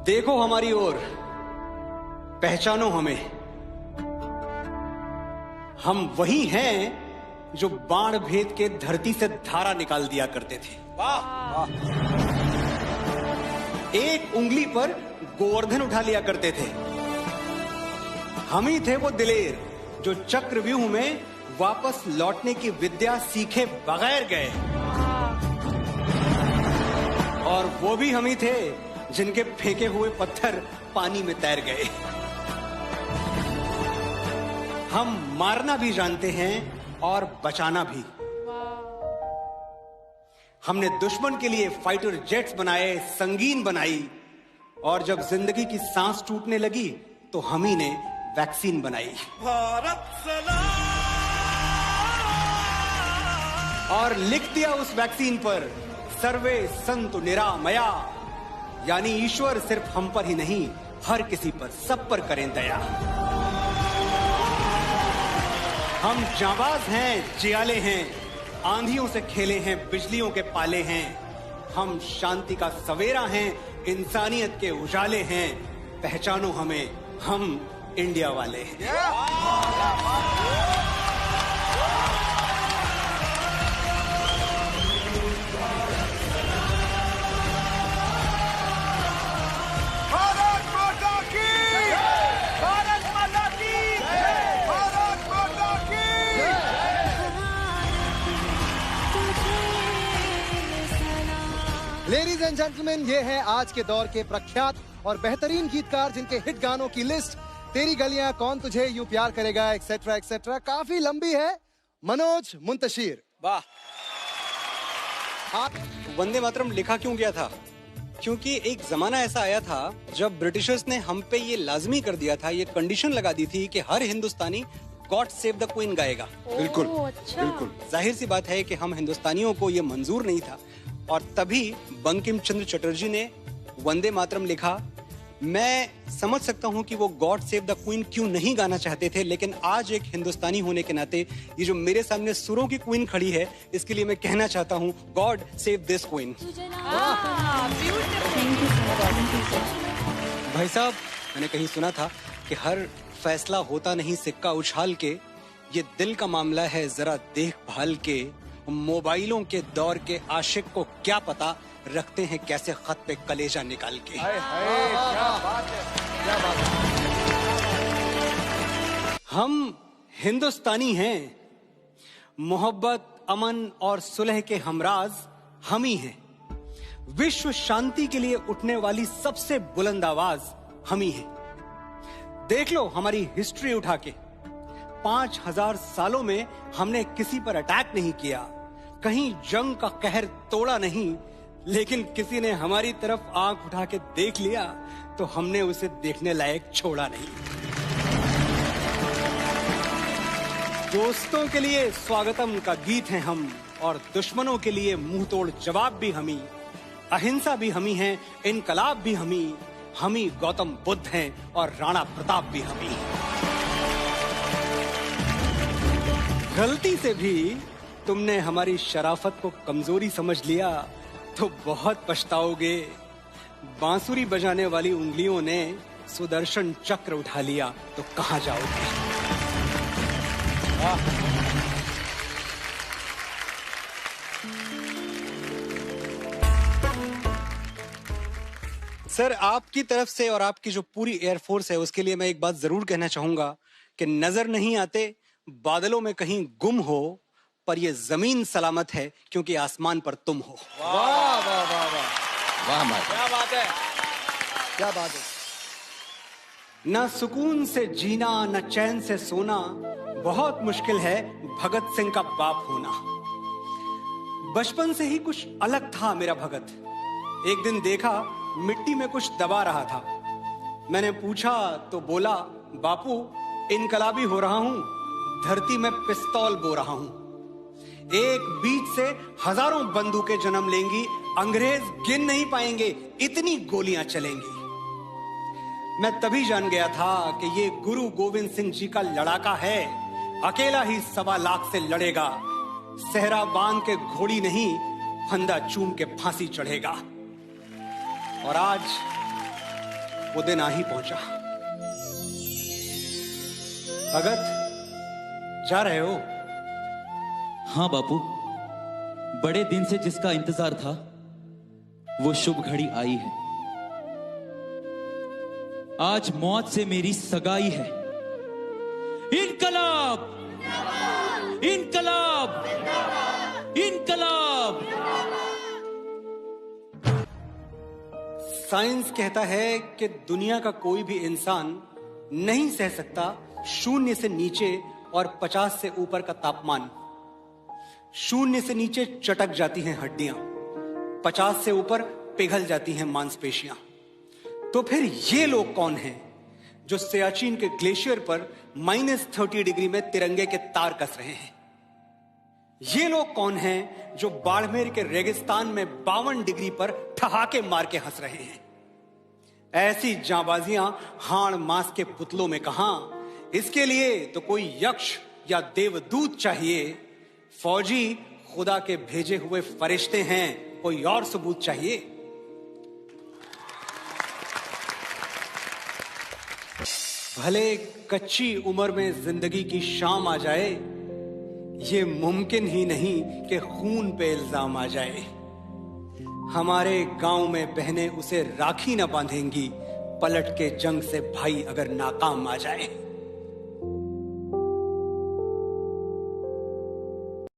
देखो हमारी ओर, पहचानो हमें। हम वही हैं जो बाण भेद के धरती से धारा निकाल दिया करते थे। वाह! एक उंगली पर गोवर्धन उठा लिया करते थे। हम ही थे वो दिलेर जो चक्रव्यूह में वापस लौटने की विद्या सीखे बगैर गए। और वो भी हम ही थे जिनके फेंके हुए पत्थर पानी में तैर गए। हम मारना भी जानते हैं और बचाना भी। हमने दुश्मन के लिए फाइटर जेट्स बनाए, संगीन बनाई, और जब जिंदगी की सांस टूटने लगी तो हम ही ने वैक्सीन बनाई। भारत सलाम! और लिख दिया उस वैक्सीन पर, सर्वे संतु निरामया, यानी ईश्वर सिर्फ हम पर ही नहीं, हर किसी पर, सब पर करें दया। हम जाबाज हैं, जियाले हैं, आंधियों से खेले हैं, बिजलियों के पाले हैं। हम शांति का सवेरा हैं, इंसानियत के उजाले हैं। पहचानो हमें, हम इंडिया वाले हैं। लेडीज एंड जेंटलमैन, ये है आज के दौर के प्रख्यात और बेहतरीन गीतकार जिनके हिट गानों की लिस्ट तेरी गलियां, कौन तुझे यूं प्यार करेगा, एक्सेट्रा एक्सेट्रा, काफी लंबी है। मनोज मुंतशिर। वाह! आप वंदे मातरम लिखा क्यों गया था? क्योंकि एक जमाना ऐसा आया था जब ब्रिटिशर्स ने हम पे ये लाजमी कर दिया था, ये कंडीशन लगा दी थी कि हर हिंदुस्तानी गॉड सेव द क्वीन गाएगा। बिल्कुल, अच्छा। बिल्कुल। जाहिर सी बात है कि हम हिंदुस्तानियों को ये मंजूर नहीं था, और तभी बंकिम चंद्र चटर्जी ने वंदे मातरम लिखा। मैं समझ सकता हूं कि वो गॉड सेव द क्वीन क्यों नहीं गाना चाहते थे, लेकिन आज एक हिंदुस्तानी होने के नाते ये जो मेरे सामने सुरों की क्वीन खड़ी है, इसके लिए मैं कहना चाहता हूं, गॉड सेव दिस क्वीन। भाई साहब, मैंने कहीं सुना था कि हर फैसला होता नहीं सिक्का उछाल के, ये दिल का मामला है जरा देखभाल के। मोबाइलों के दौर के आशिक को क्या पता रखते हैं कैसे खत पे कलेजा निकाल के। क्या बात है, क्या बात है। हम हिंदुस्तानी हैं, मोहब्बत, अमन और सुलह के हमराज हम ही हैं। विश्व शांति के लिए उठने वाली सबसे बुलंद आवाज हम ही हैं। देख लो हमारी हिस्ट्री उठा के, 5000 सालों में हमने किसी पर अटैक नहीं किया, कहीं जंग का कहर तोड़ा नहीं, लेकिन किसी ने हमारी तरफ आंख उठा के देख लिया तो हमने उसे देखने लायक छोड़ा नहीं। दोस्तों के लिए स्वागतम का गीत हैं हम, और दुश्मनों के लिए मुंह तोड़ जवाब भी हम ही, अहिंसा भी हम ही हैं, इनकलाब भी हम ही गौतम बुद्ध हैं, और राणा प्रताप भी हम ही। गलती से भी तुमने हमारी शराफत को कमजोरी समझ लिया तो बहुत पछताओगे। बांसुरी बजाने वाली उंगलियों ने सुदर्शन चक्र उठा लिया तो कहां जाओगे। सर, आपकी तरफ से और आपकी जो पूरी एयरफोर्स है उसके लिए मैं एक बात जरूर कहना चाहूंगा कि नजर नहीं आते, बादलों में कहीं गुम हो, पर ये जमीन सलामत है क्योंकि आसमान पर तुम हो। वाह वाह वाह वाह वाह, क्या बात है, क्या बात है। न सुकून से जीना, न चैन से सोना, बहुत मुश्किल है भगत सिंह का बाप होना। बचपन से ही कुछ अलग था मेरा भगत। एक दिन देखा मिट्टी में कुछ दबा रहा था। मैंने पूछा तो बोला, बापू इनकलाबी हो रहा हूं, धरती में पिस्तौल बो रहा हूं। एक बीज से हजारों बंदूकें जन्म लेंगी, अंग्रेज गिन नहीं पाएंगे, इतनी गोलियां चलेंगी। मैं तभी जान गया था कि ये गुरु गोविंद सिंह जी का लड़ाका है, अकेला ही 1.25 लाख से लड़ेगा। सहरा बांध के घोड़ी नहीं, फंदा चूम के फांसी चढ़ेगा। और आज वो दिन आ ही पहुंचा। भगत, जा रहे हो? हाँ बापू, बड़े दिन से जिसका इंतजार था वो शुभ घड़ी आई है। आज मौत से मेरी सगाई है। इनकलाब, इनकलाब, इनकलाब। साइंस कहता है कि दुनिया का कोई भी इंसान नहीं सह सकता 0 से नीचे और 50 से ऊपर का तापमान। 0 से नीचे चटक जाती हैं हड्डियां, 50 से ऊपर पिघल जाती हैं मांसपेशियां। तो फिर ये लोग कौन हैं जो सियाचिन के ग्लेशियर पर -30 डिग्री में तिरंगे के तार कस रहे हैं? ये लोग कौन हैं जो बाड़मेर के रेगिस्तान में 52 डिग्री पर ठहाके मार के हंस रहे हैं? ऐसी जांबाजियां हाड़ मांस के पुतलों में कहां? इसके लिए तो कोई यक्ष या देवदूत चाहिए। फौजी खुदा के भेजे हुए फरिश्ते हैं, कोई और सबूत चाहिए। भले कच्ची उम्र में जिंदगी की शाम आ जाए, ये मुमकिन ही नहीं कि खून पे इल्जाम आ जाए। हमारे गांव में बहनें उसे राखी न बांधेंगी, पलट के जंग से भाई अगर नाकाम आ जाए।